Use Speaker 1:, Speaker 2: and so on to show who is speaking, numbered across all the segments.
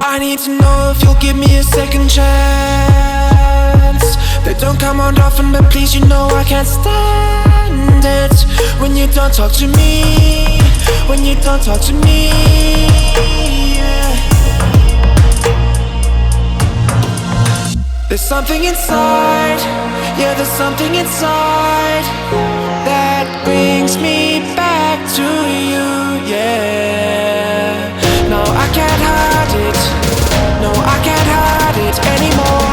Speaker 1: I need to know if you'll give me a second chance. They don't come around often, but please, you know I can't stand it when you don't talk to me, when you don't talk to me, yeah. There's something inside, yeah, there's something inside that brings me back to you, yeah. No, I can't hide it, no, I can't hide it anymore.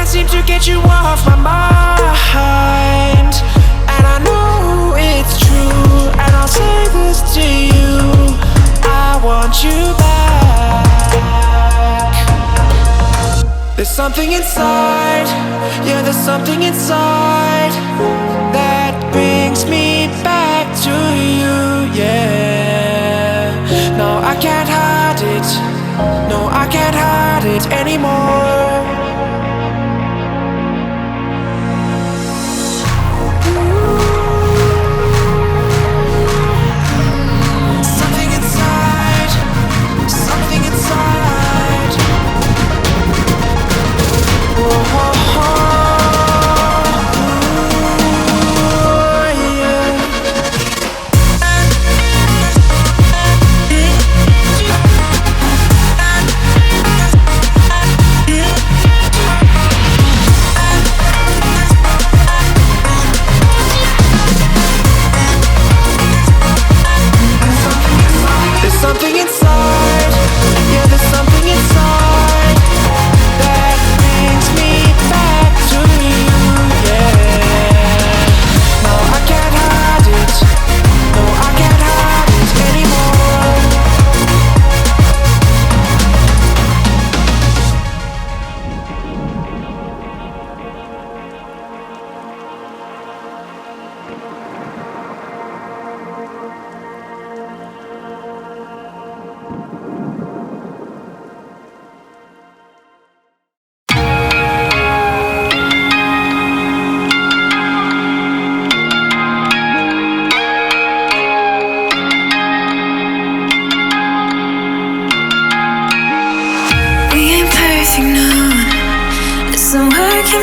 Speaker 1: Seem to get you off my mind, and I know it's true, and I'll say this to you, I want you back. There's something inside, yeah, there's something inside that brings me back to you, yeah. No, I can't hide it, no, I can't hide it anymore. Something inside, yeah, there's something inside that brings me back to you, yeah. No, I can't hide it, no, I can't hide it anymore.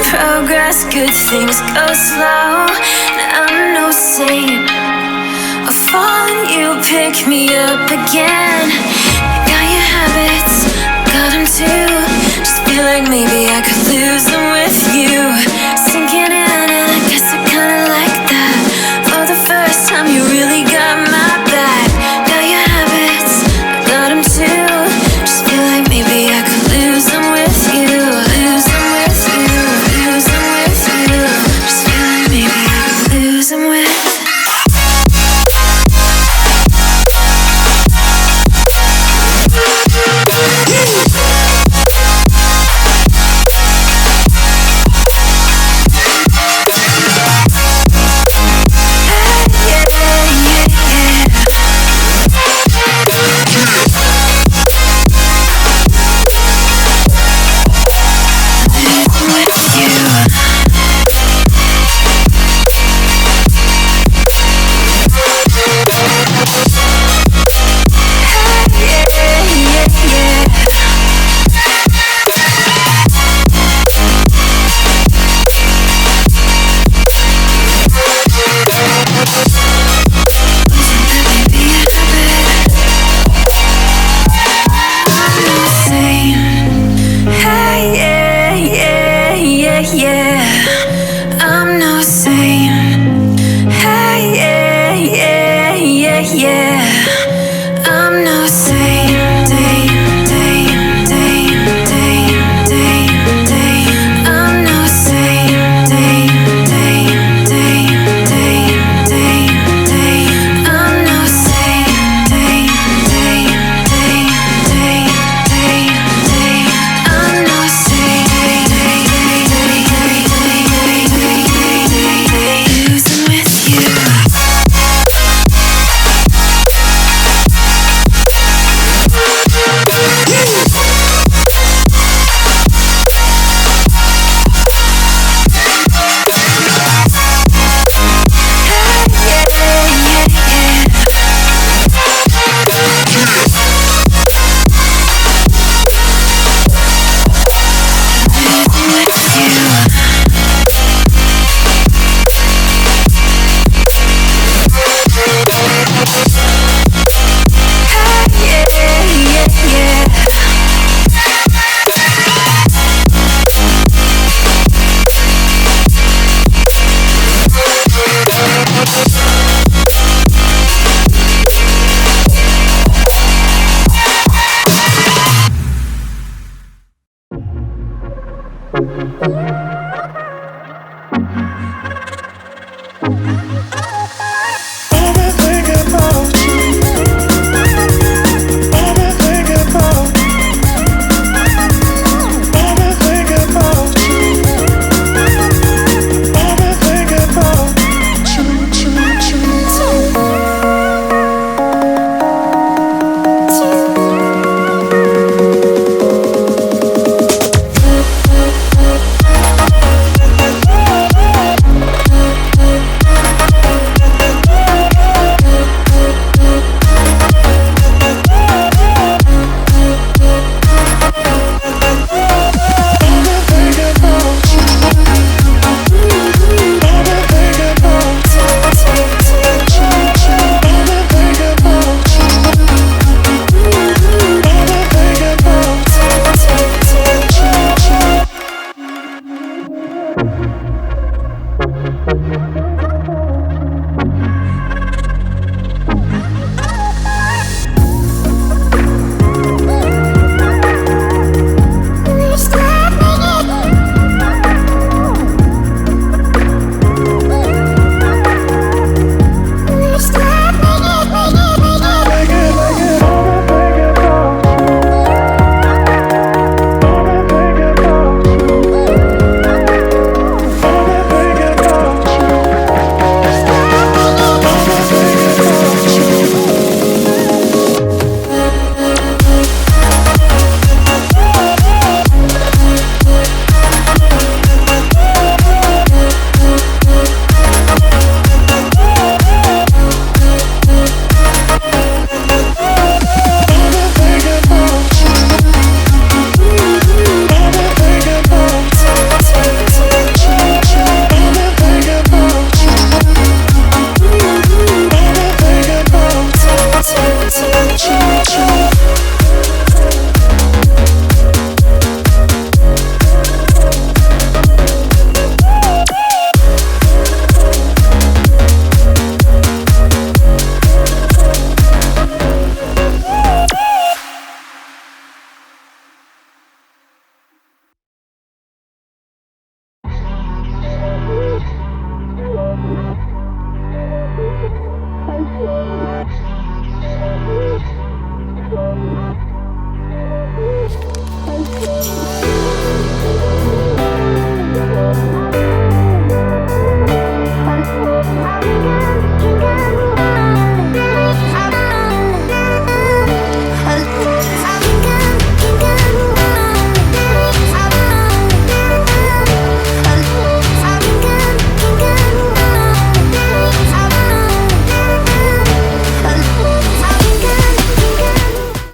Speaker 2: Progress, good things go slow, and I'm no saint. I fall and you pick me up again. You got your habits, got them too. Just feel like maybe I could lose them with you. Sinking in, and I guess I kinda like that. For the first time, you really got my back. Got your habits, got them too. Just feel like maybe I could lose them with you. Lose them with you. Just feel like maybe I could lose them with.